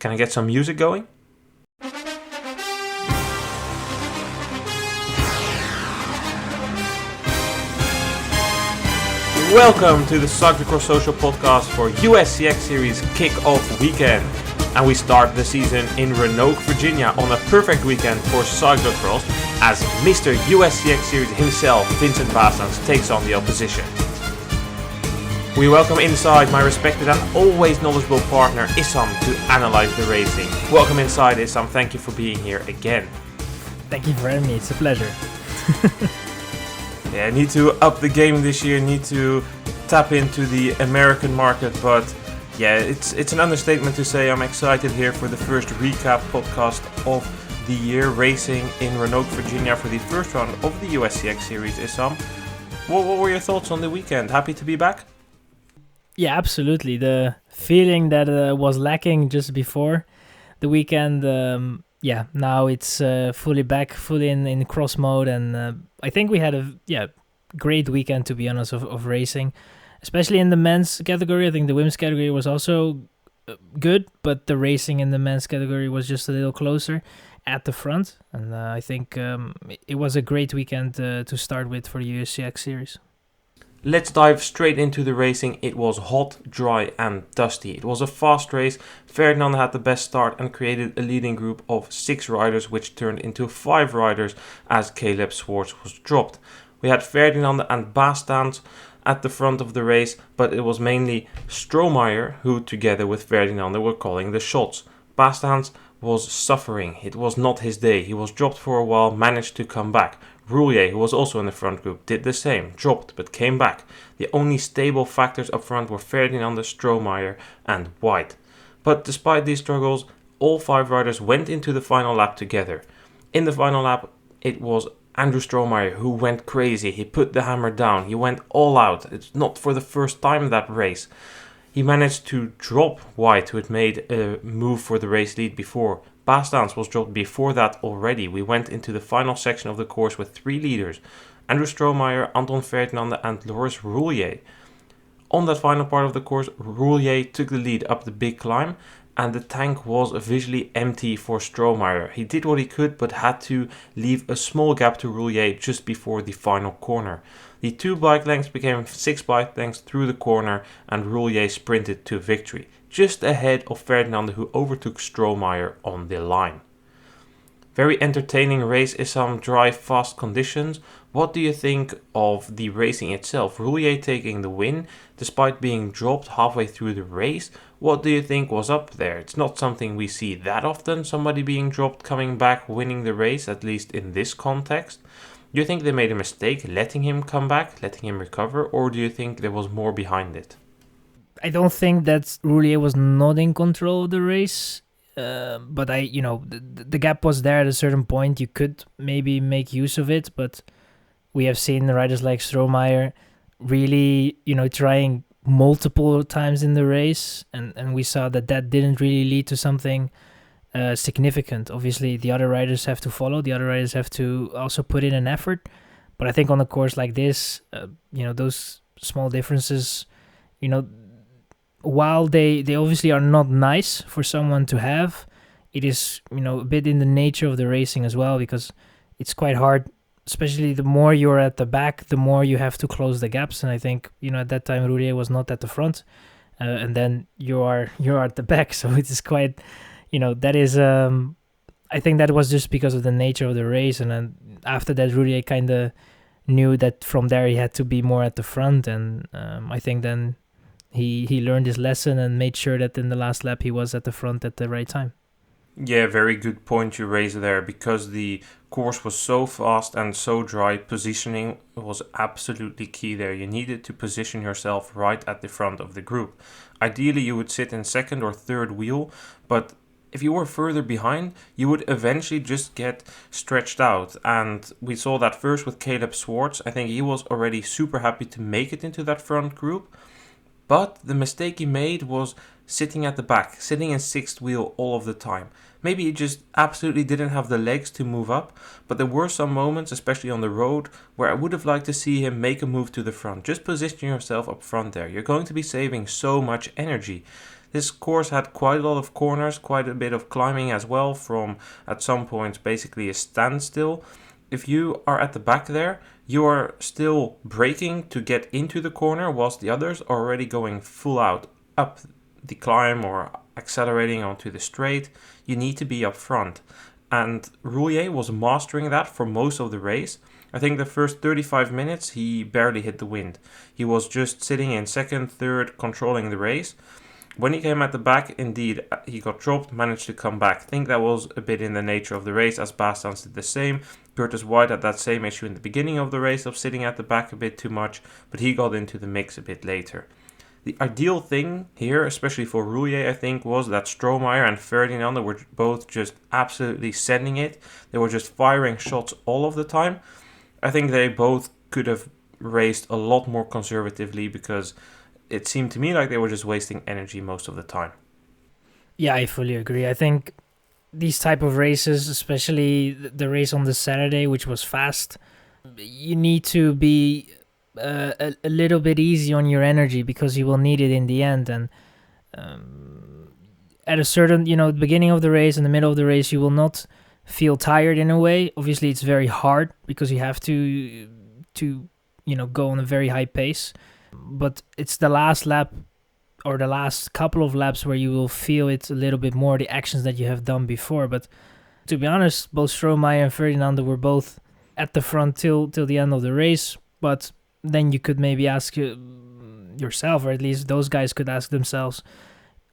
Can I get some music going? Welcome to the Cyclocross Social podcast for USCX Series kick-off weekend. And we start the season in Roanoke, Virginia on a perfect weekend for cyclocross as Mr. USCX Series himself, Vincent Bastans, takes on the opposition. We welcome inside my respected and always knowledgeable partner Issam to analyze the racing. Welcome inside, Issam. Thank you for being here again. Thank you for having me. It's a pleasure. Yeah, need to up the game this year, need to tap into the American market, but yeah, it's an understatement to say I'm excited here for the first recap podcast of the year racing in Roanoke, Virginia for the first round of the USCX Series. Issam, what were your thoughts on the weekend? Happy to be back? Yeah, absolutely. The feeling that was lacking just before the weekend, now it's fully back, fully in cross mode, and I think we had a great weekend, to be honest, of racing, especially in the men's category. I think the women's category was also good, but the racing in the men's category was just a little closer at the front, and I think it was a great weekend to start with for the USCX series. Let's dive straight into the racing. It was hot, dry and dusty. It was a fast race. Ferdinand had the best start and created a leading group of 6 riders, which turned into 5 riders as Caleb Swartz was dropped. We had Ferdinand and Bastans at the front of the race, but it was mainly Strohmeyer who, together with Ferdinand, were calling the shots. Bastans was suffering. It was not his day. He was dropped for a while, managed to come back. Roulier, who was also in the front group, did the same, dropped but came back. The only stable factors up front were Ferdinand, Strohmeyer and White. But despite these struggles, all 5 riders went into the final lap together. In the final lap, it was Andrew Strohmeyer who went crazy. He put the hammer down. He went all out. It's not for the first time that race. He managed to drop White, who had made a move for the race lead before. Bastans was dropped before that already. We went into the final section of the course with 3 leaders. Andrew Strohmeyer, Anton Ferdinand and Loris Roulier. On that final part of the course, Roulier took the lead up the big climb and the tank was visually empty for Strohmeyer. He did what he could but had to leave a small gap to Roulier just before the final corner. The 2 bike lengths became 6 bike lengths through the corner and Roulier sprinted to victory, just ahead of Ferdinand, who overtook Strohmeyer on the line. Very entertaining race in some dry, fast conditions. What do you think of the racing itself? Roulier taking the win despite being dropped halfway through the race. What do you think was up there? It's not something we see that often, somebody being dropped, coming back, winning the race, at least in this context. Do you think they made a mistake letting him come back, letting him recover, or do you think there was more behind it? I don't think that Roulier was not in control of the race, but the gap was there at a certain point. You could maybe make use of it, but we have seen the riders like Strohmeyer really, trying multiple times in the race, and we saw that didn't really lead to something significant. Obviously, the other riders have to follow. The other riders have to also put in an effort. But I think on a course like this, those small differences, while they obviously are not nice for someone to have, it is, a bit in the nature of the racing as well, because it's quite hard, especially the more you're at the back, the more you have to close the gaps. And I think, at that time, Roulier was not at the front, and then you're at the back. So it is quite, that is, I think that was just because of the nature of the race. And then after that, Roulier kind of knew that from there he had to be more at the front. And I think then he learned his lesson and made sure that in the last lap he was at the front at the right time. Yeah, very good point you raised there. Because the course was so fast and so dry, positioning was absolutely key there. You needed to position yourself right at the front of the group. Ideally, you would sit in second or third wheel, but if you were further behind, you would eventually just get stretched out. And we saw that first with Caleb Swartz. I think he was already super happy to make it into that front group. But the mistake he made was sitting at the back, sitting in sixth wheel all of the time. Maybe he just absolutely didn't have the legs to move up, but there were some moments, especially on the road, where I would have liked to see him make a move to the front. Just position yourself up front there. You're going to be saving so much energy. His course had quite a lot of corners, quite a bit of climbing as well, from at some points basically a standstill. If you are at the back there, you are still braking to get into the corner, whilst the others are already going full out up the climb or accelerating onto the straight. You need to be up front. And Roulier was mastering that for most of the race. I think the first 35 minutes he barely hit the wind. He was just sitting in second, third, controlling the race. When he came at the back, indeed, he got dropped, managed to come back. I think that was a bit in the nature of the race, as Bastans did the same. Curtis White had that same issue in the beginning of the race of sitting at the back a bit too much, but he got into the mix a bit later. The ideal thing here, especially for Roulier, I think, was that Strohmeyer and Ferdinand were both just absolutely sending it. They were just firing shots all of the time. I think they both could have raced a lot more conservatively, because it seemed to me like they were just wasting energy most of the time. Yeah, I fully agree. I think these type of races, especially the race on the Saturday, which was fast, you need to be a little bit easy on your energy, because you will need it in the end. And at a certain, the beginning of the race and the middle of the race, you will not feel tired in a way. Obviously, it's very hard because you have to go on a very high pace. But it's the last lap or the last couple of laps where you will feel it a little bit more, the actions that you have done before. But to be honest, both Strohmeyer and Ferdinand were both at the front till the end of the race. But then you could maybe ask yourself, or at least those guys could ask themselves,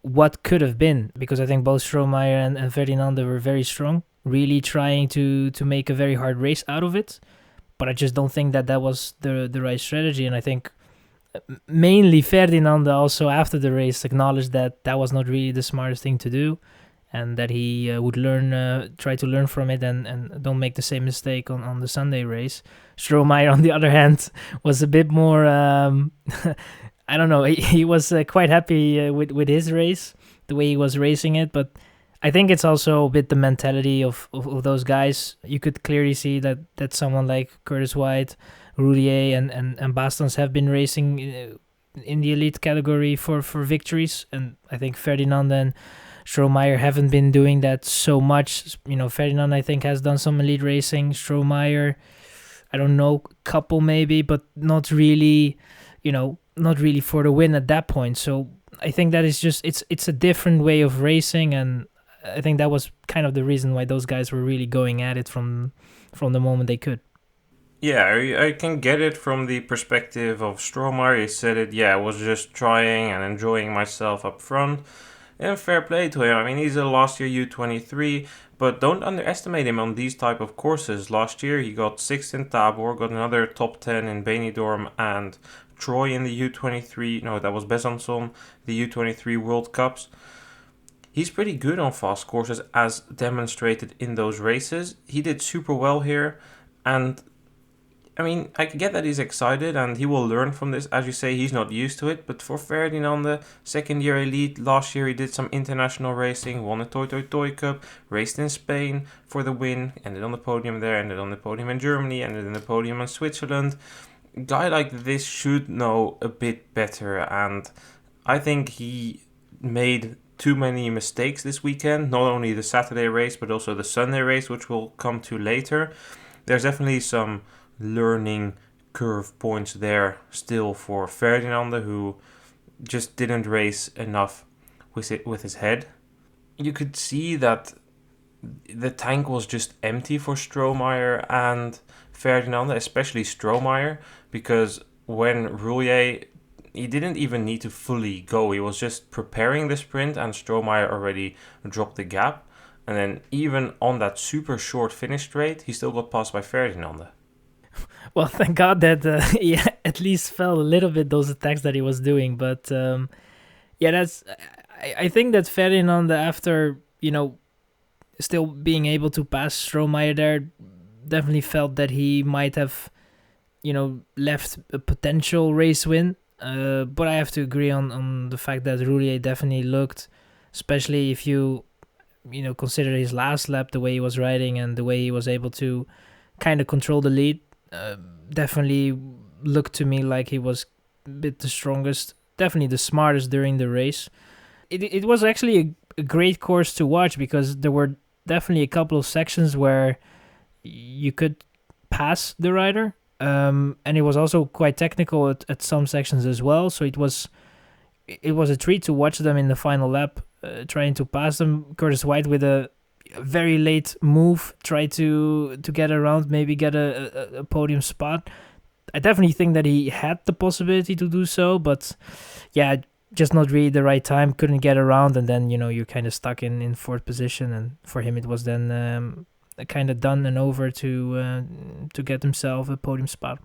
what could have been? Because I think both Strohmeyer and Ferdinand were very strong, really trying to make a very hard race out of it. But I just don't think that was the right strategy. And I think mainly Ferdinand also after the race acknowledged that was not really the smartest thing to do, and that he would try to learn from it and don't make the same mistake on the Sunday race. Strohmeyer, on the other hand, was a bit more, I don't know, he was quite happy with his race, the way he was racing it, but I think it's also a bit the mentality of those guys. You could clearly see that someone like Curtis White, Roulier and Bastans have been racing in the elite category for victories, and I think Ferdinand and Strohmeyer haven't been doing that so much. Ferdinand, I think, has done some elite racing. Strohmeyer, I don't know, couple maybe, but not really, not really for the win at that point. So I think that is just, it's a different way of racing, and I think that was kind of the reason why those guys were really going at it from the moment they could. Yeah, I can get it from the perspective of Strohmeyer. He said it, I was just trying and enjoying myself up front. And fair play to him. I mean, he's a last year U23, but don't underestimate him on these type of courses. Last year, he got 6th in Tabor, got another top 10 in Benidorm and Troy in the U23. No, that was Besançon, the U23 World Cups. He's pretty good on fast courses, as demonstrated in those races. He did super well here, and I mean, I get that he's excited and he will learn from this. As you say, he's not used to it. But for Ferdinand, the second year elite, last year he did some international racing, won a Toy Cup, raced in Spain for the win, ended on the podium there, ended on the podium in Germany, ended in the podium in Switzerland. A guy like this should know a bit better, and I think he made too many mistakes this weekend. Not only the Saturday race, but also the Sunday race, which we'll come to later. There's definitely some learning curve points there still for Ferdinand, who just didn't race enough with his head. You could see that the tank was just empty for Strohmeyer and Ferdinand, especially Strohmeyer, because when Roulier, he didn't even need to fully go. He was just preparing the sprint and Strohmeyer already dropped the gap. And then even on that super short finish straight, he still got passed by Ferdinand. Well, thank God that he at least felt a little bit those attacks that he was doing. But I think that Ferdinand, after, still being able to pass Strohmeyer there, definitely felt that he might have, left a potential race win. But I have to agree on the fact that Roulier definitely looked, especially if you, consider his last lap, the way he was riding and the way he was able to kind of control the lead. Definitely looked to me like he was a bit the strongest, definitely the smartest during the race. it was actually a great course to watch because there were definitely a couple of sections where you could pass the rider, and it was also quite technical at some sections as well. So it was a treat to watch them in the final lap, trying to pass them. Curtis White with a very late move, try to get around, maybe get a podium spot. I definitely think that he had the possibility to do so, but yeah, just not really the right time. Couldn't get around, and then you're kind of stuck in fourth position. And for him, it was then kind of done and over to get himself a podium spot.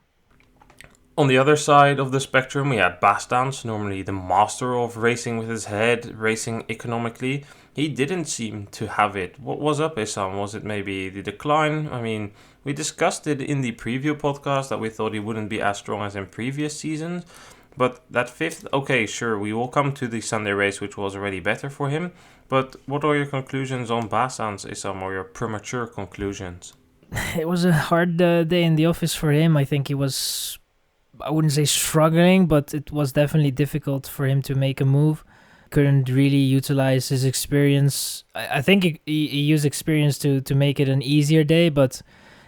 On the other side of the spectrum, we had Bastans, normally the master of racing with his head, racing economically. He didn't seem to have it. What was up, Issam? Was it maybe the decline? I mean, we discussed it in the preview podcast that we thought he wouldn't be as strong as in previous seasons. But that fifth, okay, sure, we will come to the Sunday race, which was already better for him. But what are your conclusions on Bastans, Issam, or your premature conclusions? It was a hard day in the office for him. I think he was, I wouldn't say struggling, but it was definitely difficult for him to make a move. Couldn't really utilize his experience. I think he used experience to make it an easier day, but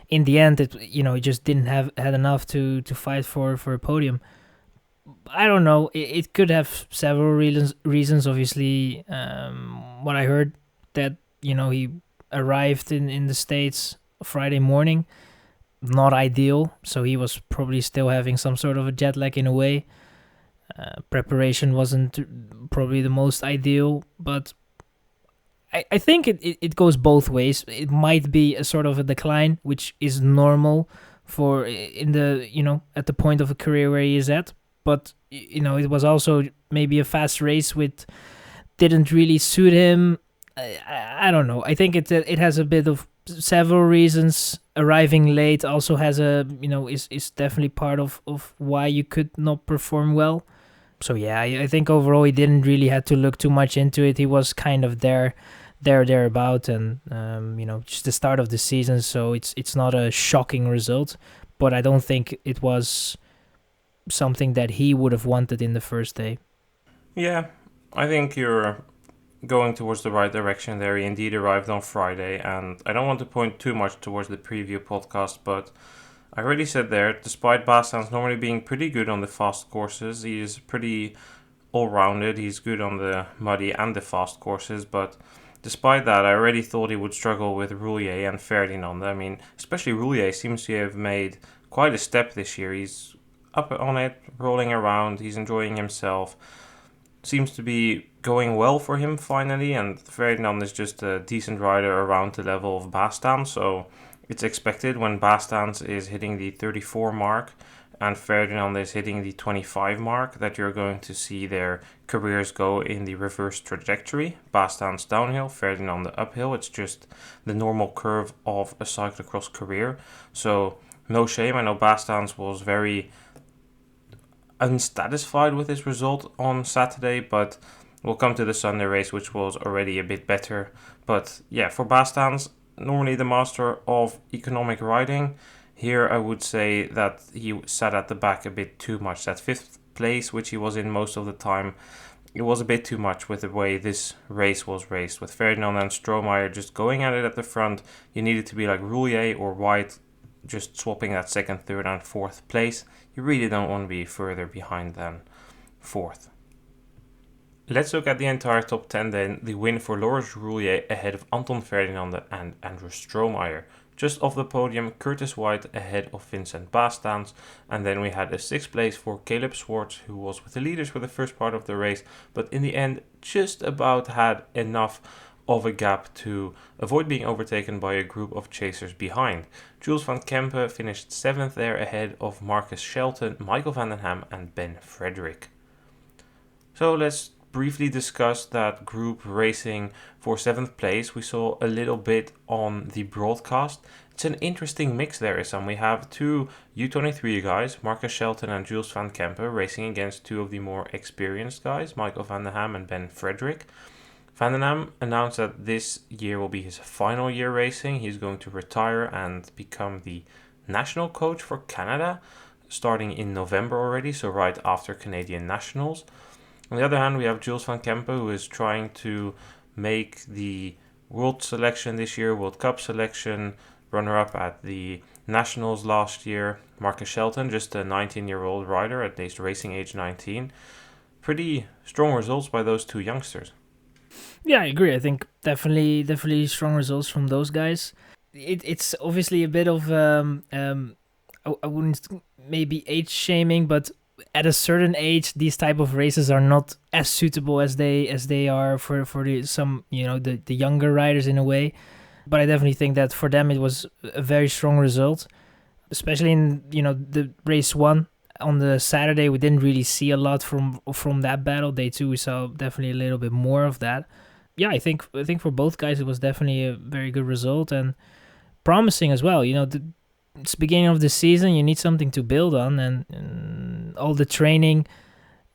in the end, he just didn't had enough to fight for a podium. I don't know. It could have several reasons. Obviously, what I heard that he arrived in the States Friday morning, not ideal. So he was probably still having some sort of a jet lag in a way. Preparation wasn't probably the most ideal, but I think it goes both ways. It might be a sort of a decline, which is normal for in the at the point of a career where he is at. But it was also maybe a fast race which didn't really suit him. I don't know. I think it has a bit of several reasons. Arriving late also has is definitely part of why you could not perform well. So yeah, I think overall he didn't really have to look too much into it. He was kind of thereabout, and just the start of the season. So it's not a shocking result, but I don't think it was something that he would have wanted in the first day. Yeah, I think you're going towards the right direction there. He indeed arrived on Friday, and I don't want to point too much towards the preview podcast, but I already said there, despite Bastans normally being pretty good on the fast courses, he is pretty all-rounded. He's good on the muddy and the fast courses, but despite that, I already thought he would struggle with Roulier and Ferdinand. I mean, especially Roulier seems to have made quite a step this year. He's up on it, rolling around, he's enjoying himself. Seems to be going well for him finally, and Ferdinand is just a decent rider around the level of Bastans, so it's expected when Bastans is hitting the 34 mark and Ferdinand is hitting the 25 mark that you're going to see their careers go in the reverse trajectory. Bastans downhill, Ferdinand uphill. It's just the normal curve of a cyclocross career. So no shame. I know Bastans was very unsatisfied with his result on Saturday, but we'll come to the Sunday race, which was already a bit better. But yeah, for Bastans, normally the master of economic riding, here I would say that he sat at the back a bit too much. That fifth place, which he was in most of the time, it was a bit too much with the way this race was raced. With Ferdinand and Strohmeyer just going at it at the front, you needed to be like Roulier or White, just swapping that second, third and fourth place. You really don't want to be further behind than fourth. Let's look at the entire top 10 then. The win for Laurens Roulier ahead of Anton Ferdinand and Andrew Strohmeyer. Just off the podium, Curtis White ahead of Vincent Bastans. And then we had a sixth place for Caleb Swartz, who was with the leaders for the first part of the race, but in the end just about had enough of a gap to avoid being overtaken by a group of chasers behind. Jules van Kempen finished 7th there ahead of Marcus Shelton, Michael van den Ham and Ben Frederick. So let's briefly discuss that group racing for 7th place. We saw a little bit on the broadcast. It's an interesting mix there, Issam. We have two U23 guys, Marcus Shelton and Jules van Kempen, racing against two of the more experienced guys, Michael van den Ham and Ben Frederick. Van den Ham announced that this year will be his final year racing. He's going to retire and become the national coach for Canada, starting in November already, so right after Canadian Nationals. On the other hand, we have Jules van Kempen, who is trying to make the World selection this year, World Cup selection, runner-up at the Nationals last year. Marcus Shelton, just a 19-year-old rider, at least racing age 19. Pretty strong results by those two youngsters. Yeah, I agree. I think definitely strong results from those guys. It's obviously a bit of I wouldn't maybe age shaming, but at a certain age, these type of races are not as suitable as they are for some the younger riders in a way. But I definitely think that for them it was a very strong result, especially in the race one on the Saturday. We didn't really see a lot from that battle. Day two, we saw definitely a little bit more of that. Yeah, I think for both guys it was definitely a very good result and promising as well. It's beginning of the season. You need something to build on, and all the training.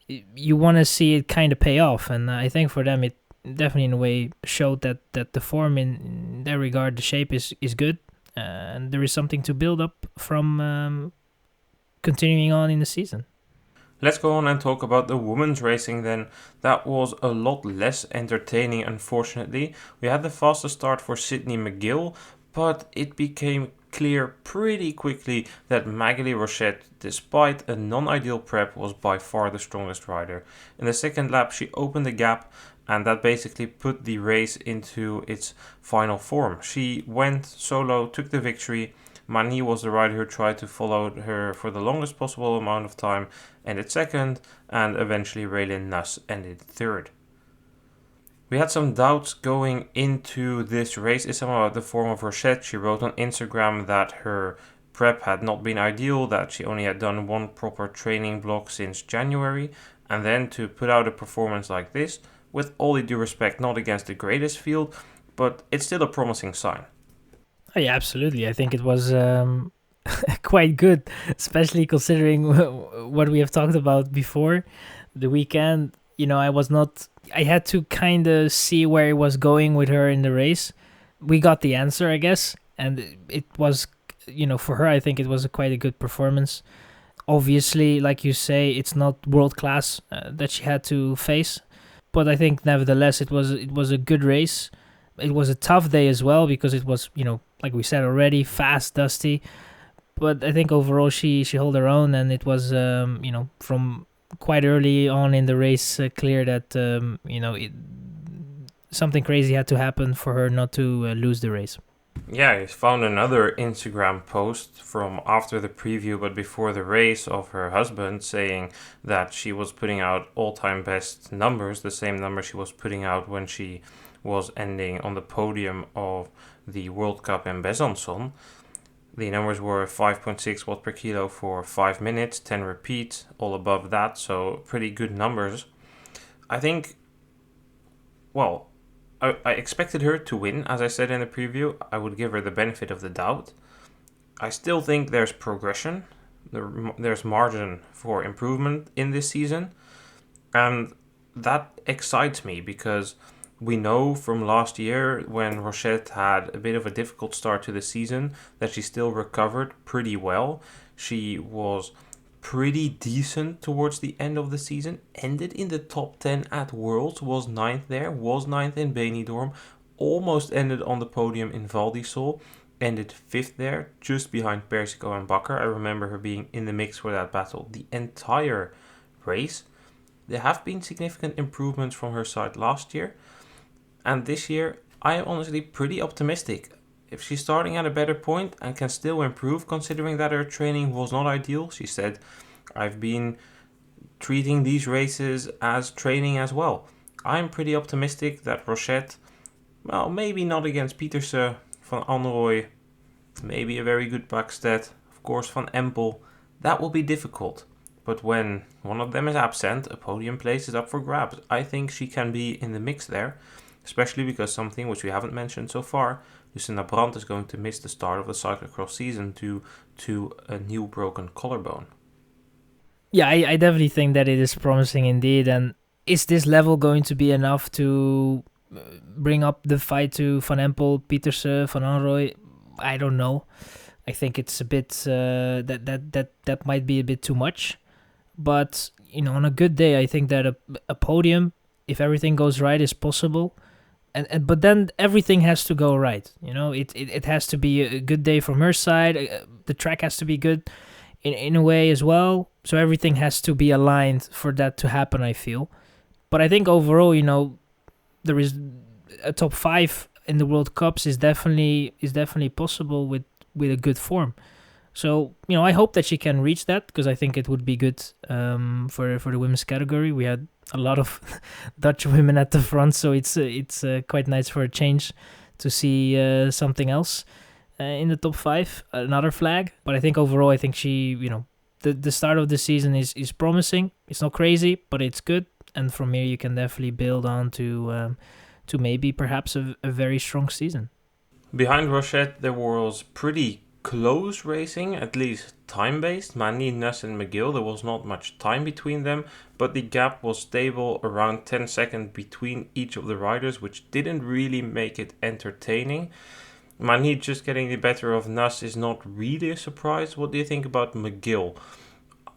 You want to see it kind of pay off, and I think for them it definitely in a way showed that the form in that regard, the shape is good, and there is something to build up from continuing on in the season. Let's go on and talk about the women's racing then. That was a lot less entertaining, unfortunately. We had the fastest start for Sydney McGill, but it became clear pretty quickly that Magali Rochette, despite a non-ideal prep, was by far the strongest rider. In the second lap, she opened the gap, and that basically put the race into its final form. She went solo, took the victory. Mani was the rider who tried to follow her for the longest possible amount of time, ended second, and eventually Raylin Nuss ended third. We had some doubts going into this race. Issam about the form of Rochette. She wrote on Instagram that her prep had not been ideal, that she only had done one proper training block since January, and then to put out a performance like this, with all due respect, not against the greatest field, but it's still a promising sign. Oh, yeah, absolutely. I think it was quite good, especially considering what we have talked about before the weekend. I had to kind of see where it was going with her in the race. We got the answer, I guess, and it was, for her, I think it was quite a good performance. Obviously, like you say, it's not world class that she had to face, but I think nevertheless it was a good race. It was a tough day as well because it was, like we said already, fast, dusty. But I think overall she held her own, and it was, from quite early on in the race clear that, something crazy had to happen for her not to lose the race. Yeah, I found another Instagram post from after the preview but before the race of her husband saying that she was putting out all-time best numbers, the same number she was putting out when she was ending on the podium of the World Cup in Besançon. The numbers were 5.6 watt per kilo for 5 minutes, 10 repeats, all above that, so pretty good numbers. I think, well, I expected her to win, as I said in the preview. I would give her the benefit of the doubt. I still think there's progression, there's margin for improvement in this season, and that excites me because we know from last year when Rochette had a bit of a difficult start to the season that she still recovered pretty well. She was pretty decent towards the end of the season, ended in the top 10 at Worlds, was 9th there, was 9th in Benidorm, almost ended on the podium in Val di Sol, ended 5th there, just behind Persico and Bakker. I remember her being in the mix for that battle the entire race. There have been significant improvements from her side last year, and this year I am honestly pretty optimistic. If she's starting at a better point and can still improve, considering that her training was not ideal, she said, I've been treating these races as training as well. I'm pretty optimistic that Rochette, well, maybe not against Pieterse, Van Anrooy, maybe a very good Bakstedt, of course Van Empel, that will be difficult. But when one of them is absent, a podium place is up for grabs. I think she can be in the mix there, especially because something which we haven't mentioned so far, Lucinda Brandt is going to miss the start of the cyclocross season due to a new broken collarbone. Yeah, I definitely think that it is promising indeed. And is this level going to be enough to bring up the fight to Van Empel, Pieterse, Van Anrooy? I don't know. I think it's a bit that might be a bit too much. But on a good day, I think that a podium, if everything goes right, is possible. And but then everything has to go right. It has to be a good day from her side. The track has to be good in a way as well. So everything has to be aligned for that to happen, I feel. But I think overall, there is a top 5 in the World Cups is definitely possible with a good form. So I hope that she can reach that, because I think it would be good for the women's category. We had a lot of Dutch women at the front, so it's quite nice for a change to see something else in the top 5, another flag. But I think overall, I think she, the start of the season is promising. It's not crazy, but it's good, and from here you can definitely build on to maybe perhaps a very strong season. Behind Rochette, there was pretty close racing, at least time-based. Mani, Nuss and McGill, there was not much time between them, but the gap was stable around 10 seconds between each of the riders, which didn't really make it entertaining. Mani just getting the better of Nuss is not really a surprise. What do you think about McGill?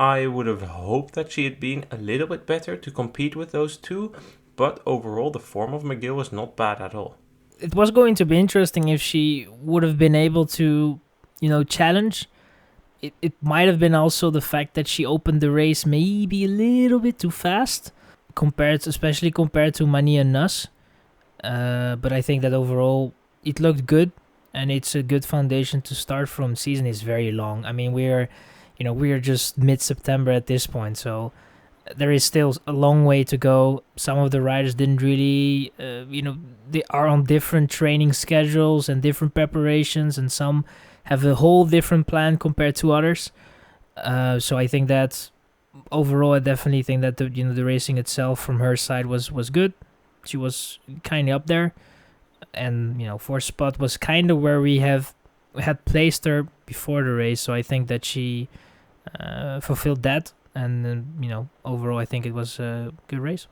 I would have hoped that she had been a little bit better to compete with those two, but overall the form of McGill was not bad at all. It was going to be interesting if she would have been able to challenge. It might have been also the fact that she opened the race maybe a little bit too fast, especially compared to Mani and Nuss. But I think that overall it looked good, and it's a good foundation to start from. Season is very long. I mean, we're just mid-September at this point, so there is still a long way to go. Some of the riders didn't really, they are on different training schedules and different preparations, and some have a whole different plan compared to others. So I think that overall, I definitely think that the racing itself from her side was good. She was kind of up there, and fourth spot was kind of where we had placed her before the race. So I think that she fulfilled that, and overall, I think it was a good race.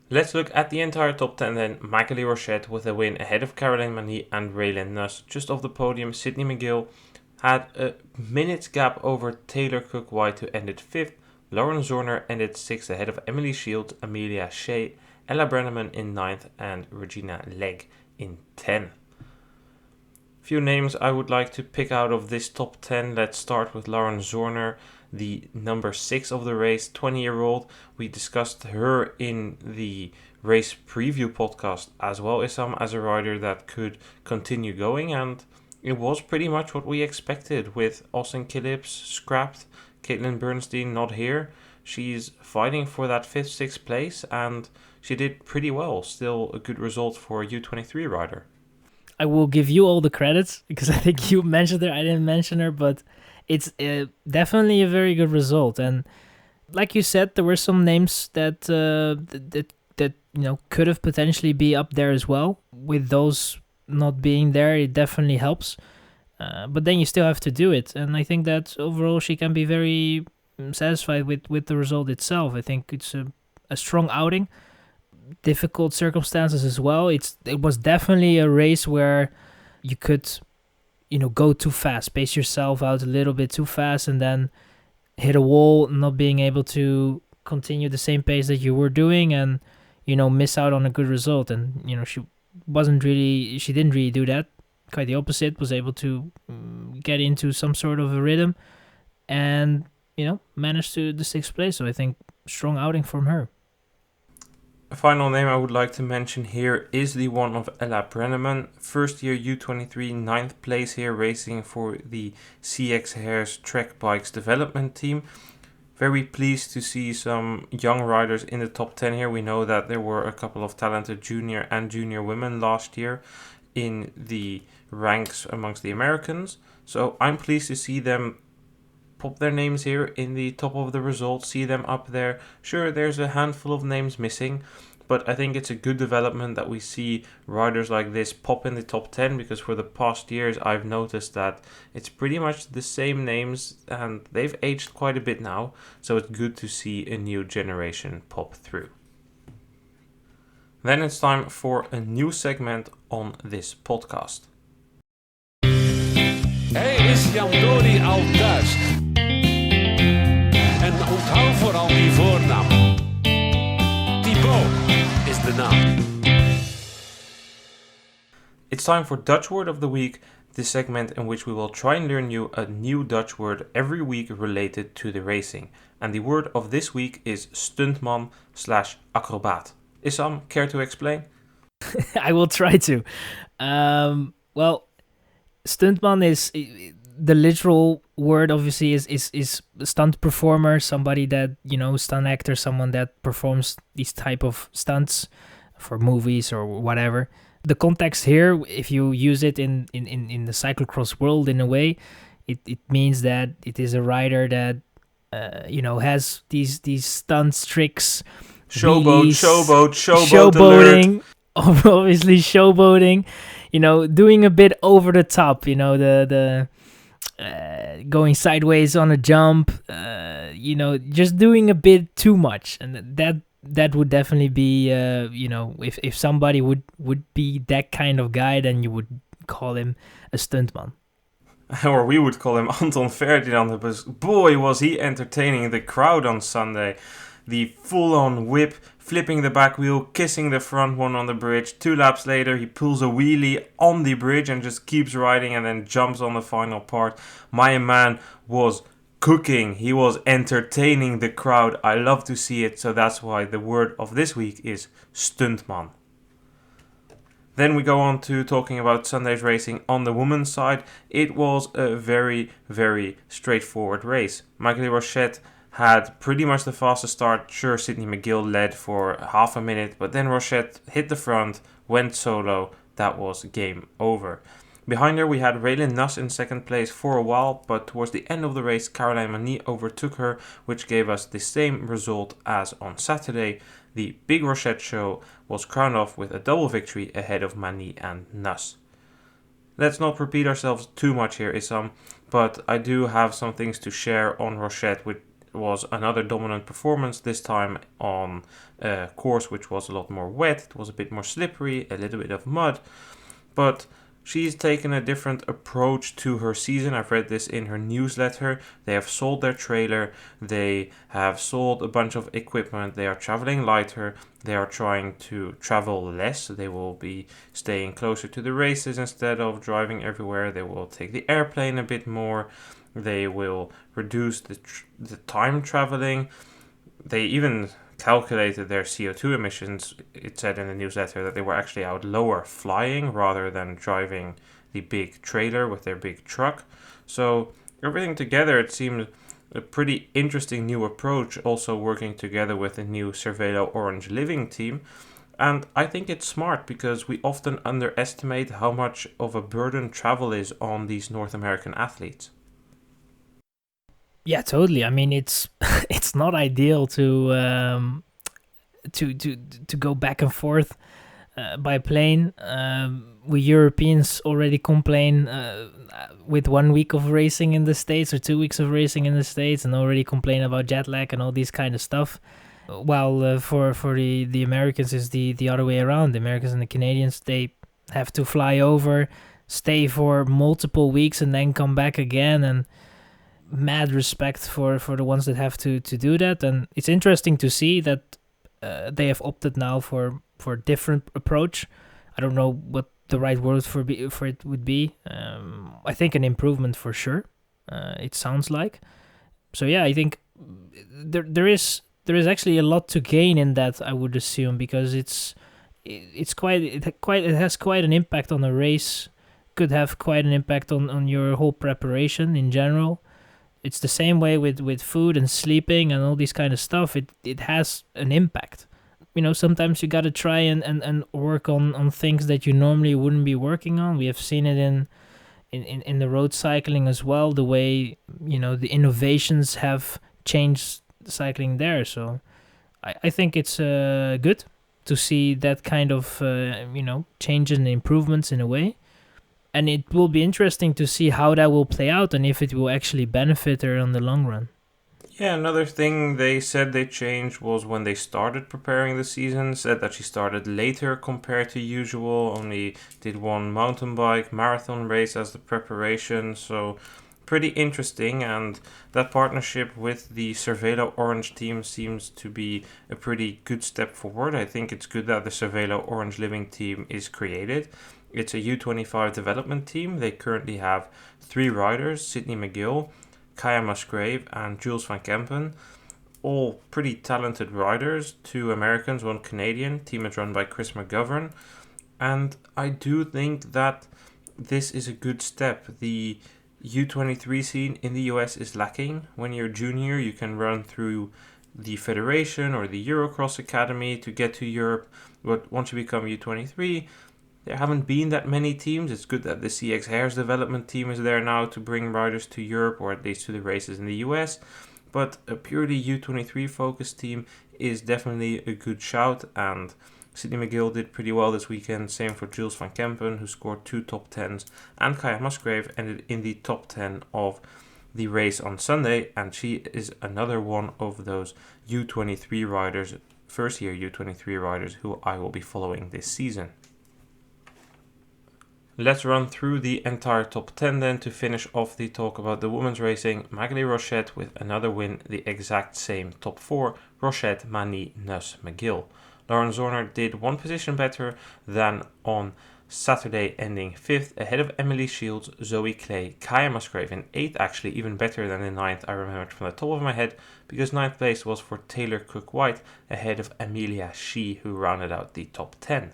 Let's look at the entire top 10 then. Mechelen Rochette with a win ahead of Caroline Mani and Raylan Nuss. Just off the podium, Sydney McGill had a minute's gap over Taylor Cook-White, who ended 5th. Lauren Zorner ended 6th ahead of Emily Shield, Amelia Shea, Ella Brenneman in 9th and Regina Legg in 10th. Few names I would like to pick out of this top 10. Let's start with Lauren Zorner, the number 6 of the race, 20-year-old. We discussed her in the race preview podcast as well, Issam, as a rider that could continue going, and it was pretty much what we expected with Austin Killips scrapped, Caitlin Bernstein not here. She's fighting for that 5th, 6th place, and she did pretty well. Still a good result for a U23 rider. I will give you all the credits, because I think you mentioned her. I didn't mention her, but it's definitely a very good result. And like you said, there were some names that could have potentially be up there as well. With those not being there, it definitely helps. But then you still have to do it. And I think that overall she can be very satisfied with the result itself. I think it's a strong outing. Difficult circumstances as well. It was definitely a race where you could go too fast, pace yourself out a little bit too fast, and then hit a wall, not being able to continue the same pace that you were doing, and miss out on a good result. And she didn't really do that. Quite the opposite, was able to get into some sort of a rhythm, and managed to the 6th place. So I think strong outing from her. A final name I would like to mention here is the one of Ella Brenneman, first year U23, 9th place here, racing for the CX Hares Trek Bikes development team. Very pleased to see some young riders in the top 10 here. We know that there were a couple of talented junior and junior women last year in the ranks amongst the Americans. So I'm pleased to see them pop their names here in the top of the results, see them up there. Sure, there's a handful of names missing, but I think it's a good development that we see riders like this pop in the top 10, because for the past years I've noticed that it's pretty much the same names and they've aged quite a bit now, so it's good to see a new generation pop through. Then it's time for a new segment on this podcast. Hey, Issam Dori Al-Dash. En onthoud vooral die voornaam. Thibaut is de naam. It's time for Dutch Word of the Week, the segment in which we will try and learn you a new Dutch word every week related to the racing. And the word of this week is stuntman / acrobat. Issam, care to explain? I will try to. Well, stuntman is the literal word. Obviously, is stunt performer, somebody that stunt actor, someone that performs these type of stunts for movies or whatever. The context here, if you use it in the cyclocross world in a way, it means that it is a rider that has these stunts, tricks, showboating, obviously showboating, doing a bit over the top, the going sideways on a jump, just doing a bit too much, and that would definitely be, if somebody would be that kind of guy, then you would call him a stuntman. Or we would call him Anton Ferdinand, because boy was he entertaining the crowd on Sunday. The full-on whip, flipping the back wheel, kissing the front one on the bridge. 2 laps later, he pulls a wheelie on the bridge and just keeps riding and then jumps on the final part. My man was cooking. He was entertaining the crowd. I love to see it, so that's why the word of this week is stuntman. Then we go on to talking about Sunday's racing on the women's side. It was a very, very straightforward race. Rochette had pretty much the fastest start. Sure, Sydney McGill led for half a minute, but then Rochette hit the front, went solo. That was game over. Behind her we had Raylan Nuss in second place for a while, but towards the end of the race Caroline Mani overtook her, which gave us the same result as on Saturday. The big Rochette show was crowned off with a double victory ahead of Mani and Nuss. Let's not repeat ourselves too much here, Issam, but I do have some things to share on Rochette, which was another dominant performance, this time on a course which was a lot more wet. It was a bit more slippery, a little bit of mud, but she's taken a different approach to her season. I've read this in her newsletter. They have sold their trailer. They have sold a bunch of equipment. They are traveling lighter. They are trying to travel less. They will be staying closer to the races instead of driving everywhere. They will take the airplane a bit more. They will reduce the time traveling. They even calculated their CO2 emissions. It said in the newsletter that they were actually out lower flying rather than driving the big trailer with their big truck. So everything together, it seemed a pretty interesting new approach, also working together with the new Cervelo Orange Living team. And I think it's smart because we often underestimate how much of a burden travel is on these North American athletes. Yeah, totally. I mean, it's not ideal to go back and forth by plane. We Europeans already complain with 1 week of racing in the States or 2 weeks of racing in the States, and already complain about jet lag and all these kind of stuff. While for the Americans is the other way around. The Americans and the Canadians, they have to fly over, stay for multiple weeks, and then come back again. And mad respect for the ones that have to do that. And it's interesting to see that they have opted now for a different approach. I don't know what the right word for it would be. I think an improvement for sure. It sounds like. So yeah, I think there is actually a lot to gain in that, I would assume, because it has quite an impact on the race. Could have quite an impact on your whole preparation in general. It's the same way with food and sleeping and all these kind of stuff. It has an impact. Sometimes you gotta try and work on things that you normally wouldn't be working on. We have seen it in the road cycling as well, the way the innovations have changed cycling there. So I think it's good to see that kind of changes and improvements in a way. And it will be interesting to see how that will play out and if it will actually benefit her in the long run. Yeah, another thing they said they changed was when they started preparing the season. Said that she started later compared to usual, only did one mountain bike marathon race as the preparation. So pretty interesting, and that partnership with the Cervelo Orange team seems to be a pretty good step forward. I think it's good that the Cervelo Orange Living team is created. It's a U25 development team. They currently have 3 riders, Sydney McGill, Kaya Musgrave and Jules van Kempen. All pretty talented riders, 2 Americans, 1 Canadian. Team is run by Chris McGovern. And I do think that this is a good step. The U23 scene in the US is lacking. When you're junior, you can run through the Federation or the Eurocross Academy to get to Europe. But once you become U23, there haven't been that many teams. It's good that the CX Hares development team is there now to bring riders to Europe, or at least to the races in the US. But a purely U23 focused team is definitely a good shout, and Sydney McGill did pretty well this weekend. Same for Jules van Kempen, who scored 2 top 10s, and Kaya Musgrave ended in the top 10 of the race on Sunday, and she is another one of those U23 riders, first year U23 riders, who I will be following this season. Let's run through the entire top 10 then to finish off the talk about the women's racing. Magali Rochette with another win, the exact same top 4, Rochette, Mani, Nuss, McGill. Lauren Zorner did 1 position better than on Saturday, ending 5th, ahead of Emily Shields, Zoe Clay, Kaya Musgrave in 8th, actually even better than the 9th I remembered from the top of my head, because 9th place was for Taylor Cook-White, ahead of Amelia Shee, who rounded out the top 10.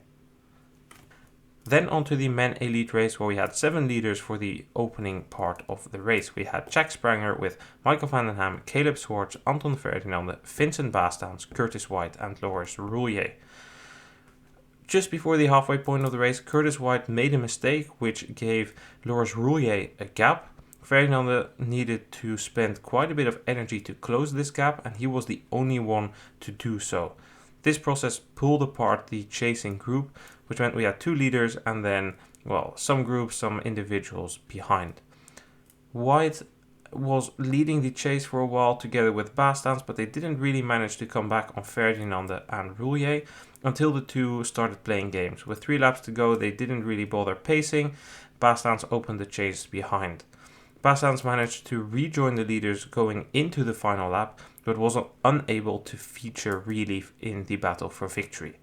Then onto the men elite race, where we had 7 leaders for the opening part of the race. We had Jack Spranger with Michael van den Ham, Caleb Swartz, Anton Ferdinand, Vincent Bastans, Curtis White and Loris Roulier. Just before the halfway point of the race, Curtis White made a mistake which gave Loris Roulier a gap. Ferdinand needed to spend quite a bit of energy to close this gap, and he was the only one to do so. This process pulled apart the chasing group, which meant we had 2 leaders and then, well, some groups, some individuals behind. White was leading the chase for a while together with Bastans, but they didn't really manage to come back on Ferdinand and Roulier until the 2 started playing games. With 3 laps to go, they didn't really bother pacing. Bastans opened the chase behind. Bastans managed to rejoin the leaders going into the final lap, but was unable to feature really in the battle for victory.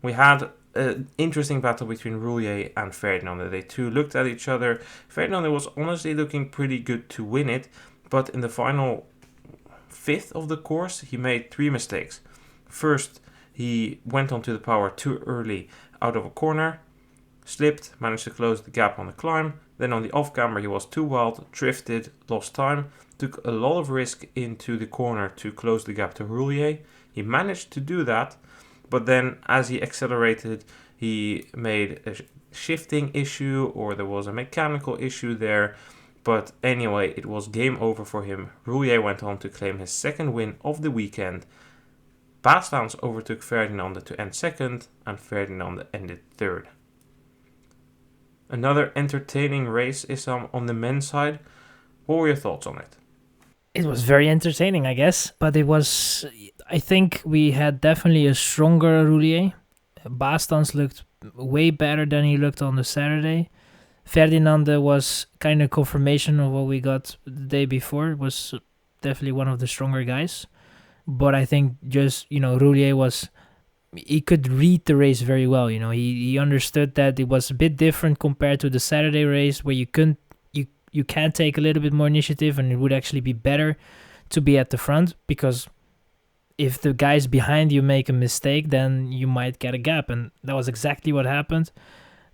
We had an interesting battle between Roulier and Ferdinand. They 2 looked at each other. Ferdinand was honestly looking pretty good to win it, but in the final 5th of the course, he made 3 mistakes. First, he went onto the power too early out of a corner, slipped, managed to close the gap on the climb. Then on the off-camber, he was too wild, drifted, lost time, took a lot of risk into the corner to close the gap to Roulier. He managed to do that, but then as he accelerated, he made a shifting issue, or there was a mechanical issue there. But anyway, it was game over for him. Roulier went on to claim his 2nd win of the weekend. Bastans overtook Ferdinand to end 2nd, and Ferdinand ended 3rd. Another entertaining race, Issam, on the men's side. What were your thoughts on it? It was very entertaining, I guess. But it was, I think we had definitely a stronger Roulier. Bastans looked way better than he looked on the Saturday. Ferdinand was kind of confirmation of what we got the day before. It was definitely one of the stronger guys. But I think just, Roulier was... He could read the race very well, He understood that it was a bit different compared to the Saturday race, where you can take a little bit more initiative, and it would actually be better to be at the front, because if the guys behind you make a mistake, then you might get a gap, and that was exactly what happened.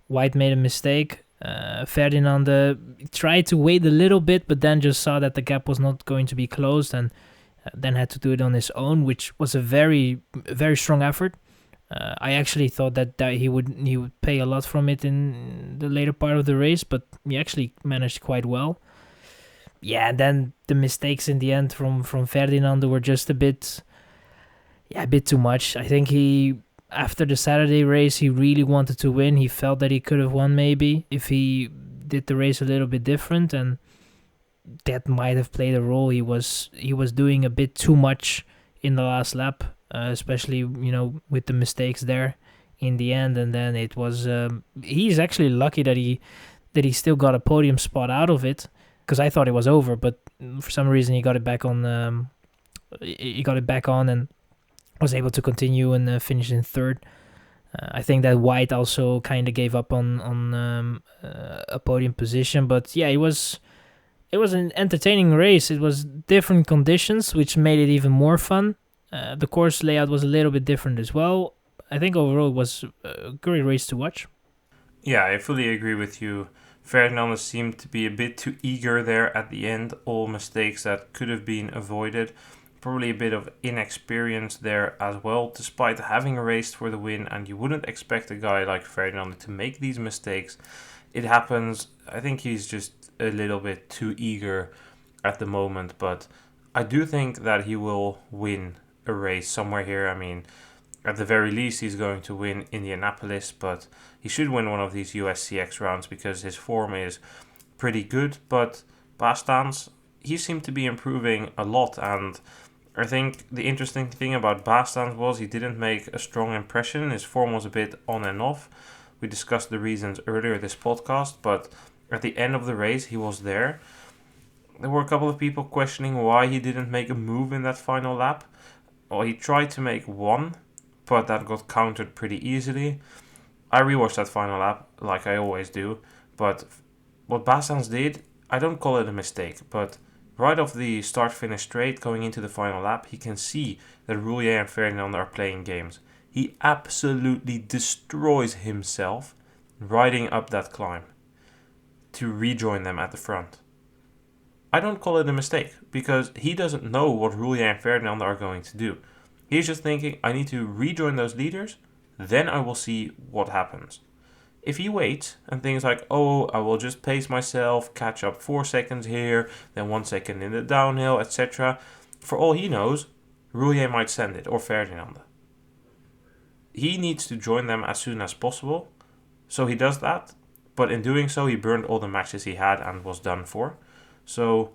White made a mistake. Ferdinand tried to wait a little bit, but then just saw that the gap was not going to be closed, and then had to do it on his own, which was a very, very strong effort. I actually thought that he would pay a lot from it in the later part of the race, but he actually managed quite well. Yeah, and then the mistakes in the end from Ferdinand were just a bit too much. I think after the Saturday race, he really wanted to win. He felt that he could have won maybe if he did the race a little bit different, and that might have played a role. He was doing a bit too much in the last lap, especially with the mistakes there in the end. And then it was he's actually lucky that he still got a podium spot out of it, because I thought it was over, but for some reason he got it back on. He got it back on and was able to continue and finish in third. I think that White also kind of gave up on a podium position, but yeah, it was an entertaining race. It was different conditions, which made it even more fun. The course layout was a little bit different as well. I think overall it was a great race to watch. Yeah, I fully agree with you. Ferdinand seemed to be a bit too eager there at the end. All mistakes that could have been avoided. Probably a bit of inexperience there as well, despite having raced for the win, and you wouldn't expect a guy like Ferdinand to make these mistakes. It happens. I think he's just a little bit too eager at the moment, but I do think that he will win a race somewhere here. I mean, at the very least, he's going to win Indianapolis, but he should win one of these USCX rounds because his form is pretty good. But Bastans, he seemed to be improving a lot, and I think the interesting thing about Bastans was he didn't make a strong impression. His form was a bit on and off. We discussed the reasons earlier this podcast, but at the end of the race, he was there. There were a couple of people questioning why he didn't make a move in that final lap. Well, he tried to make one, but that got countered pretty easily. I rewatched that final lap, like I always do, but what Bastans did, I don't call it a mistake, but right off the start-finish straight, going into the final lap, he can see that Roulier and Ferdinand are playing games. He absolutely destroys himself riding up that climb to rejoin them at the front. I don't call it a mistake, because he doesn't know what Roulier and Ferdinand are going to do. He's just thinking, I need to rejoin those leaders, then I will see what happens. If he waits and thinks like, oh, I will just pace myself, catch up 4 seconds here, then 1 second in the downhill, etc. For all he knows, Roulier might send it, or Ferdinand. He needs to join them as soon as possible, so he does that. But in doing so, he burned all the matches he had and was done for. So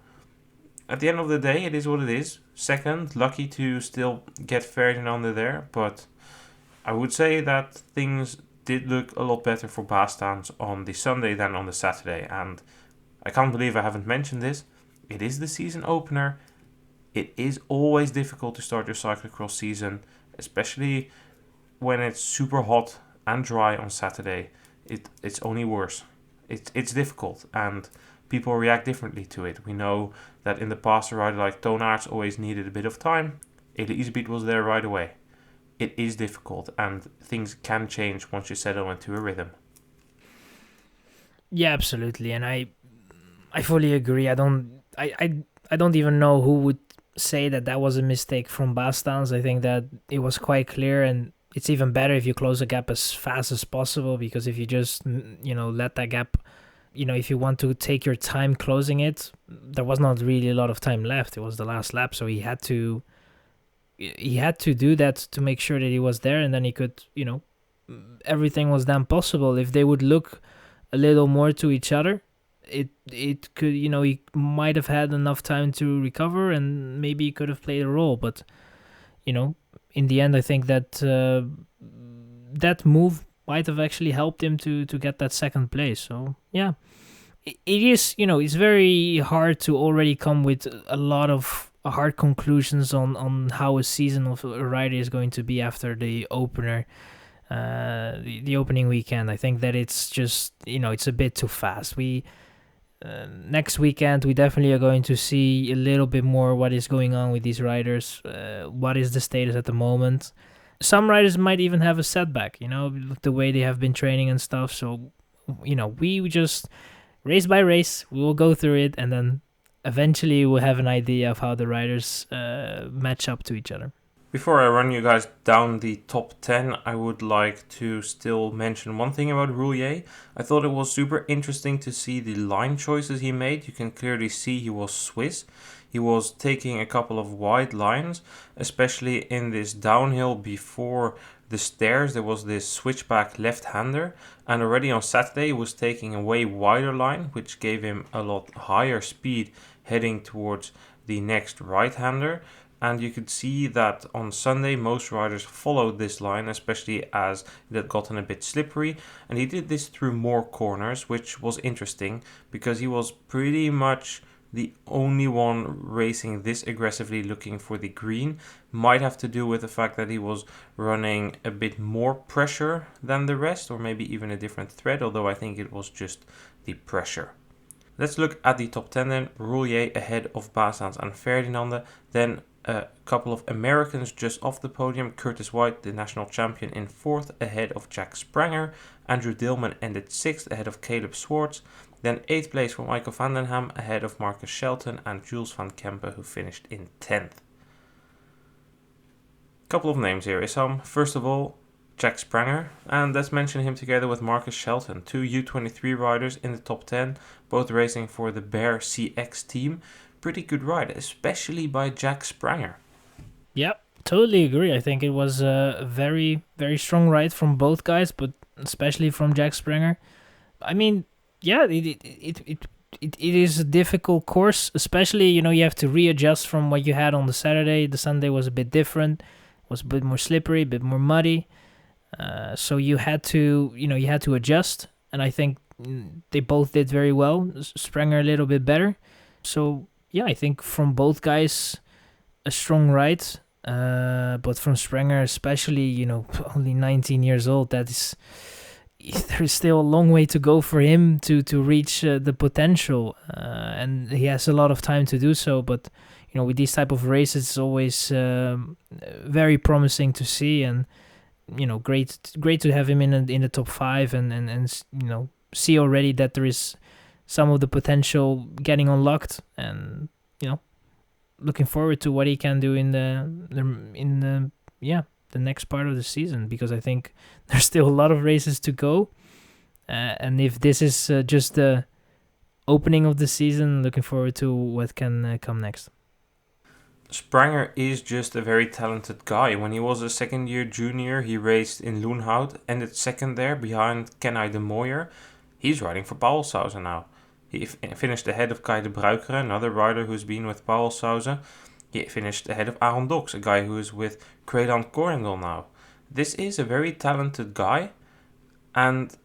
at the end of the day, it is what it is. Second, lucky to still get Ferdinand there, but I would say that things did look a lot better for Bastans on the Sunday than on the Saturday, and I can't believe I haven't mentioned this. It is the season opener. It is always difficult to start your cyclocross season, especially when it's super hot and dry on Saturday. It's only worse. It's difficult, and people react differently to it. We know that in the past, a rider like Toonaerts always needed a bit of time. Elisabeth was there right away. It is difficult, and things can change once you settle into a rhythm. Yeah, absolutely, and I fully agree. I don't even know who would say that was a mistake from Bastans. I think that it was quite clear, and it's even better if you close the gap as fast as possible, because if you just let that gap, if you want to take your time closing it, there was not really a lot of time left. It was the last lap, so he had to do that to make sure that he was there, and then he could, everything was then possible. If they would look a little more to each other, it could, he might have had enough time to recover, and maybe he could have played a role. But, in the end, I think that that move might have actually helped him to get that second place. So, yeah, it is, it's very hard to already come with a lot of hard conclusions on how a season of a rider is going to be after the opener, the opening weekend. I think that it's just, it's a bit too fast. Next weekend, we definitely are going to see a little bit more what is going on with these riders, what is the status at the moment. Some riders might even have a setback, the way they have been training and stuff. So, we just, race by race, we will go through it, and then eventually we'll have an idea of how the riders match up to each other. Before I run you guys down the top 10, I would like to still mention one thing about Roulier. I thought it was super interesting to see the line choices he made. You can clearly see he was Swiss. He was taking a couple of wide lines, especially in this downhill before the stairs. There was this switchback left-hander, and already on Saturday he was taking a way wider line, which gave him a lot higher speed heading towards the next right-hander. And you could see that on Sunday, most riders followed this line, especially as it had gotten a bit slippery. And he did this through more corners, which was interesting because he was pretty much the only one racing this aggressively looking for the green. Might have to do with the fact that he was running a bit more pressure than the rest, or maybe even a different thread, although I think it was just the pressure. Let's look at the top 10 then. Roulier ahead of Baasans and Ferdinand. Then a couple of Americans just off the podium. Curtis White, the national champion, in 4th ahead of Jack Spranger. Andrew Dillman ended 6th ahead of Caleb Swartz. Then 8th place for Michael van den Ham ahead of Marcus Shelton and Jules van Kempen, who finished in 10th. Couple of names here, Issam. First of all, Jack Spranger, and let's mention him together with Marcus Shelton, 2 U23 riders in the top 10, both racing for the Bear CX team. Pretty good ride, especially by Jack Spranger. Yeah, totally agree. I think it was a very, very strong ride from both guys, but especially from Jack Spranger. I mean, yeah, it is a difficult course, especially, you have to readjust from what you had on the Saturday. The Sunday was a bit different, was a bit more slippery, a bit more muddy. So you had to adjust, and I think they both did very well. Spranger a little bit better. So yeah, I think from both guys a strong ride, but from Spranger especially, only 19 years old. There is still a long way to go for him to reach the potential, and he has a lot of time to do so. But with these type of races, it's always very promising to see, and great to have him in the top 5 and see already that there is some of the potential getting unlocked, and looking forward to what he can do in the next part of the season, because I think there's still a lot of races to go, and if this is just the opening of the season, looking forward to what can come next. Spranger is just a very talented guy. When he was a second-year junior, he raced in Loenhout, ended second there behind Kenai de Mooijer. He's riding for Pauwelsausen now. He finished ahead of Kai de Bruikere, another rider who's been with Pauwelsausen. He finished ahead of Aaron Dox, a guy who is with Credan Corendon now. This is a very talented guy, and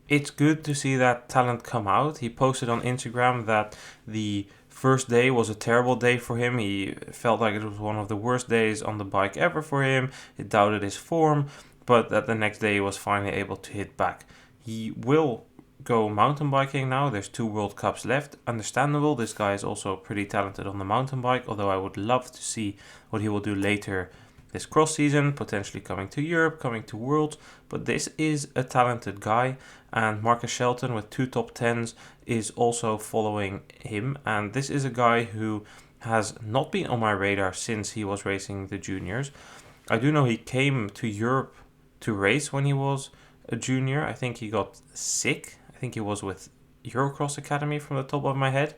it's good to see that talent come out. He posted on Instagram that the first day was a terrible day for him. He felt like it was one of the worst days on the bike ever for him. He doubted his form, but that the next day he was finally able to hit back. He will go mountain biking now. There's 2 World Cups left. Understandable, this guy is also pretty talented on the mountain bike, although I would love to see what he will do later this cross season, potentially coming to Europe, coming to Worlds. But this is a talented guy, and Marcus Shelton with 2 top 10s is also following him. And this is a guy who has not been on my radar since he was racing the juniors. I do know he came to Europe to race when he was a junior. I think he got sick. I think he was with Eurocross Academy from the top of my head.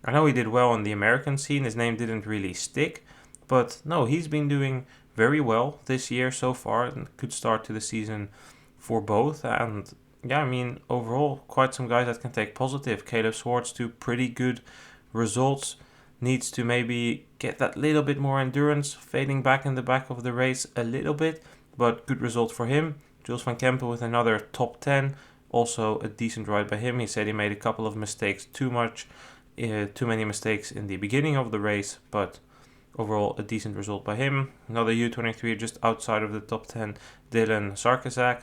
I know he did well in the American scene. His name didn't really stick. But no, he's been doing very well this year so far, and good start to the season for both. And yeah, I mean, overall, quite some guys that can take positive. Caleb Swartz, 2 pretty good results. Needs to maybe get that little bit more endurance, fading back in the back of the race a little bit, but good result for him. Jules van Kempen with another top 10, also a decent ride by him. He said he made a couple of mistakes, too many mistakes in the beginning of the race, but overall a decent result by him. Another U23 just outside of the top 10, Dylan Sarkazak,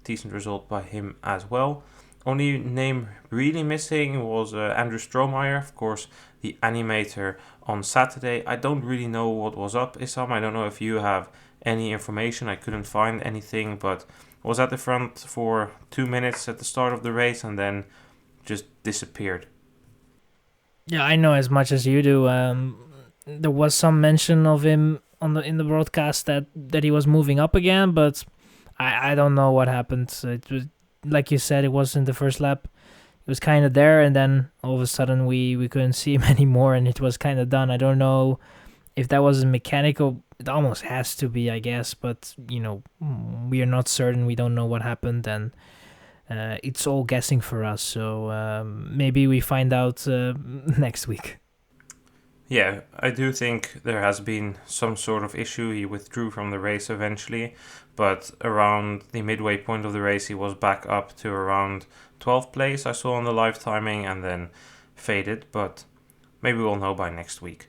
decent result by him as well. Only name really missing was Andrew Strohmeyer, of course, the animator on Saturday. I don't really know what was up, Issam. I don't know if you have any information. I couldn't find anything, but was at the front for 2 minutes at the start of the race and then just disappeared. Yeah, I know as much as you do. There was some mention of him in the broadcast that he was moving up again, but I don't know what happened. It was, like you said, it was in the first lap. It was kind of there, and then all of a sudden we couldn't see him anymore, and it was kind of done. I don't know if that was mechanical. It almost has to be, I guess, but we are not certain. We don't know what happened, and it's all guessing for us. So maybe we find out next week. Yeah, I do think there has been some sort of issue. He withdrew from the race eventually, but around the midway point of the race, he was back up to around 12th place, I saw on the live timing, and then faded, but maybe we'll know by next week.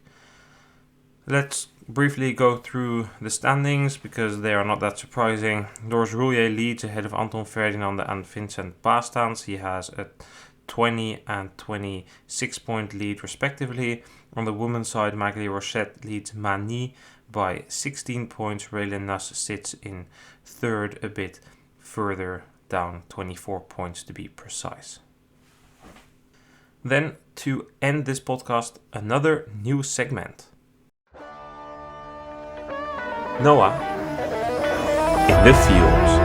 Let's briefly go through the standings, because they are not that surprising. Doris Roulier leads ahead of Anton Ferdinand and Vincent Baastans. He has a 20 and 26 point lead respectively. On the women's side, Magali Rochette leads Mani by 16 points. Raylan Nuss sits in third, a bit further down, 24 points to be precise. Then, to end this podcast, another new segment. Noah in the fields.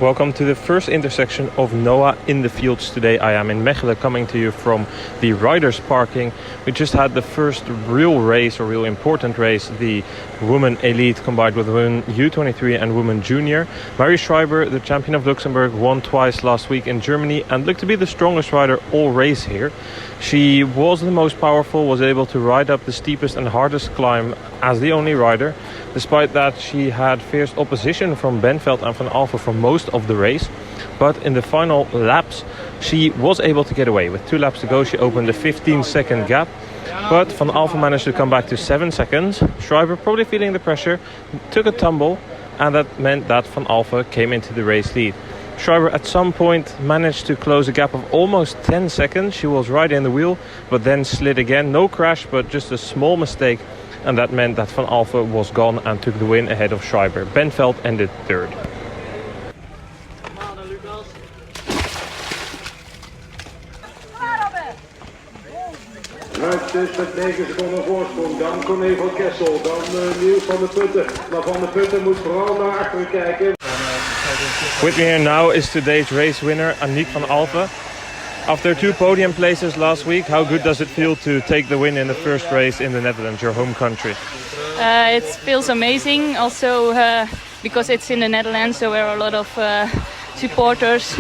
Welcome to the first intersection of Noah in the fields. Today I am in Mechelen, coming to you from the riders parking. We just had the first real race, or real important race, the women elite combined with women U23 and women junior. Marie Schreiber, the champion of Luxembourg, won twice last week in Germany and looked to be the strongest rider all race here. She was the most powerful, was able to ride up the steepest and hardest climb as the only rider. Despite that, she had fierce opposition from Benveld and Van Alphen for most of the race. But in the final laps, she was able to get away. With 2 laps to go, she opened a 15-second gap. But Van Alphen managed to come back to 7 seconds. Schreiber, probably feeling the pressure, took a tumble, and that meant that Van Alphen came into the race lead. Schreiber at some point managed to close a gap of almost 10 seconds. She was right in the wheel, but then slid again. No crash, but just a small mistake. And that meant that Van Alphen was gone and took the win ahead of Schreiber. Benveld ended third. Ruijt dus met 9 seconden voorsprong. Dan Corné van Kessel. Dan Niels van der Putten. Maar Van der Putten moet vooral naar achteren kijken. With me here now is today's race winner, Aniek van Alphen. After 2 podium places last week, how good does it feel to take the win in the first race in the Netherlands, your home country? It feels amazing, also because it's in the Netherlands, so there are a lot of supporters.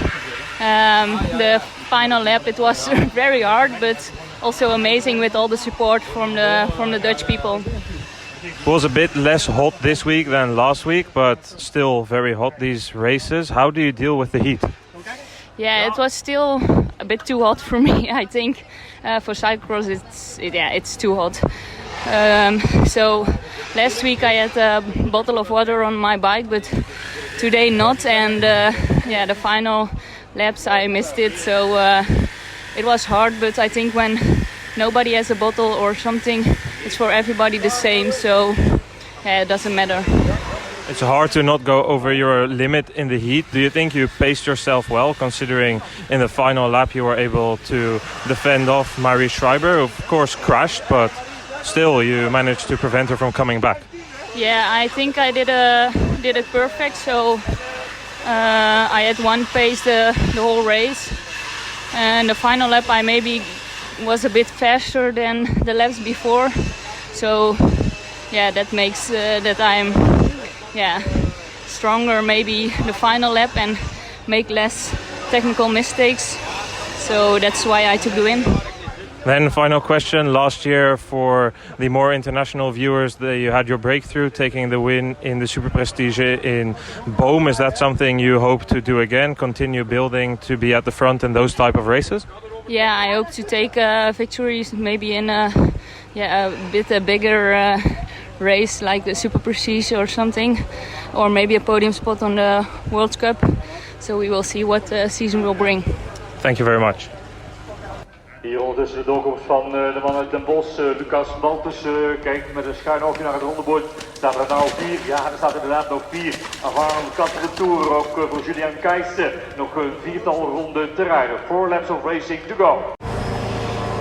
The final lap, it was very hard, but also amazing with all the support from the Dutch people. It was a bit less hot this week than last week, but still very hot, these races. How do you deal with the heat? Yeah, it was still a bit too hot for me, I think. For cyclocross, it's too hot. So last week I had a bottle of water on my bike, but today not. And the final laps I missed it, so it was hard. But I think when nobody has a bottle or something, it's for everybody the same. So it doesn't matter. It's hard to not go over your limit in the heat. Do you think you paced yourself well, considering in the final lap you were able to defend off Marie Schreiber, who of course crashed, but still you managed to prevent her from coming back? Yeah, I think I did it perfect. So I had one pace the whole race, and the final lap I maybe was a bit faster than the laps before. So yeah, that makes that I'm stronger maybe the final lap and make less technical mistakes. So that's why I took the win. Then final question, last year for the more international viewers, you had your breakthrough taking the win in the Super Prestige in Boom. Is that something you hope to do again, continue building to be at the front in those type of races? Yeah, I hope to take victories maybe in a bigger race like the Super Prestige or something, or maybe a podium spot on the World Cup. So we will see what the season will bring. Thank you very much. Hier ondertussen de doorkomst van de man uit Den Bosch, Lucas Baltus, kijkt met een schuin oogje naar het rondebord. Staat er nou 4? Ja, er staat inderdaad nog 4. Aan de kant van de Tour, ook voor Julian Keijsen. Nog een 4-tal ronden te rijden. 4 laps of racing to go.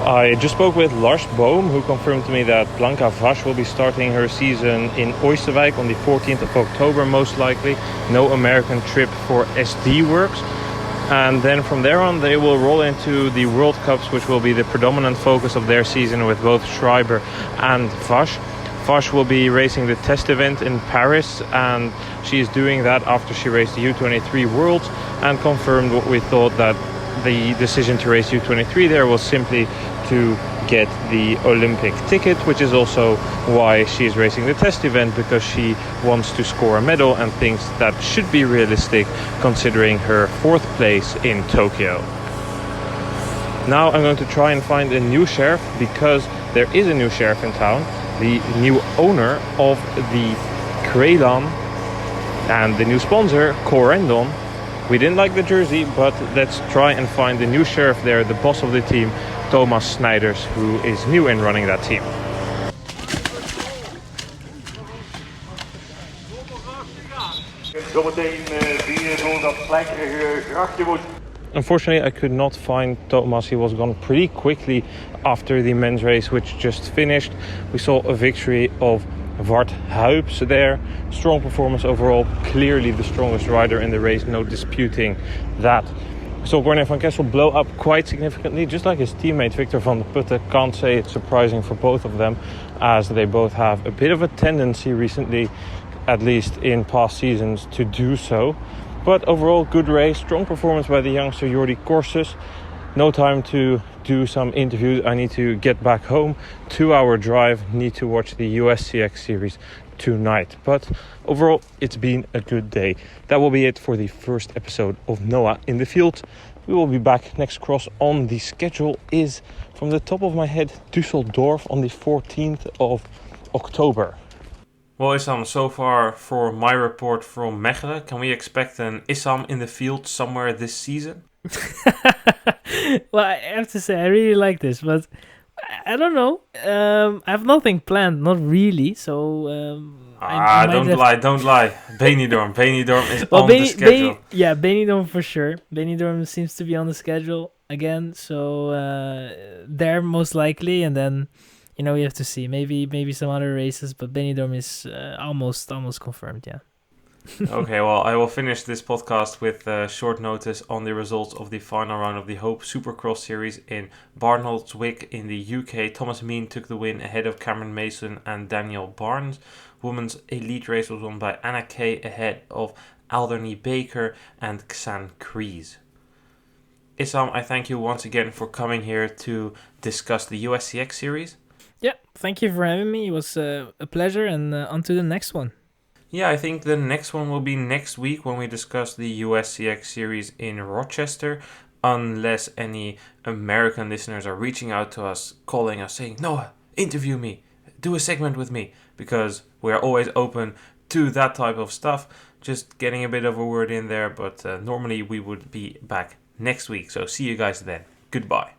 I just spoke with Lars Boom, who confirmed to me that Blanka Vash will be starting her season in Oosterwijk on the 14th of October, most likely. No American trip for SD Works. And then from there on, they will roll into the World Cups, which will be the predominant focus of their season with both Schreiber and Vash. Vash will be racing the test event in Paris, and she is doing that after she raced the U23 Worlds and confirmed what we thought, that the decision to race U23 there was simply to get the Olympic ticket, which is also why she is racing the test event, because she wants to score a medal and thinks that should be realistic considering her 4th place in Tokyo. Now I'm going to try and find a new sheriff, because there is a new sheriff in town, the new owner of the Krelan and the new sponsor, Corendon. We didn't like the jersey, but let's try and find the new sheriff there, the boss of the team, Thomas Snijders, who is new in running that team. Zometeen weer door dat slijkerige grachtje moet. Unfortunately, I could not find Thomas. He was gone pretty quickly after the men's race, which just finished. We saw a victory of Wart Huips there. Strong performance overall. Clearly the strongest rider in the race. No disputing that. We saw Corné van Kessel blow up quite significantly, just like his teammate Victor van der Putte. Can't say it's surprising for both of them, as they both have a bit of a tendency recently, at least in past seasons, to do so. But overall, good race, strong performance by the youngster Jordi Corses. No time to do some interviews. I need to get back home. 2-hour drive. Need to watch the USCX series tonight. But overall, it's been a good day. That will be it for the first episode of Noah in the Field. We will be back next cross on. The schedule is, from the top of my head, Düsseldorf on the 14th of October. Well, Issam, so far for my report from Mechelen, can we expect an Issam in the Field somewhere this season? Well, I have to say, I really like this, but I don't know. I have nothing planned, not really. So don't lie. Benidorm is on the schedule. Benidorm for sure. Benidorm seems to be on the schedule again, so there most likely, and then we have to see. Maybe some other races, but Benidorm is almost confirmed. Yeah. Okay, well, I will finish this podcast with short notice on the results of the final round of the Hope Supercross Series in Barnholdswick in the UK. Thomas Mean took the win ahead of Cameron Mason and Daniel Barnes. Women's elite race was won by Anna Kay ahead of Alderney Baker and Xan Kreese. Issam, I thank you once again for coming here to discuss the USCX series. Yeah, thank you for having me. It was a pleasure, and on to the next one. Yeah, I think the next one will be next week when we discuss the USCX series in Rochester, unless any American listeners are reaching out to us, calling us, saying, Noah, interview me, do a segment with me, because we are always open to that type of stuff. Just getting a bit of a word in there, but normally we would be back next week. So see you guys then. Goodbye.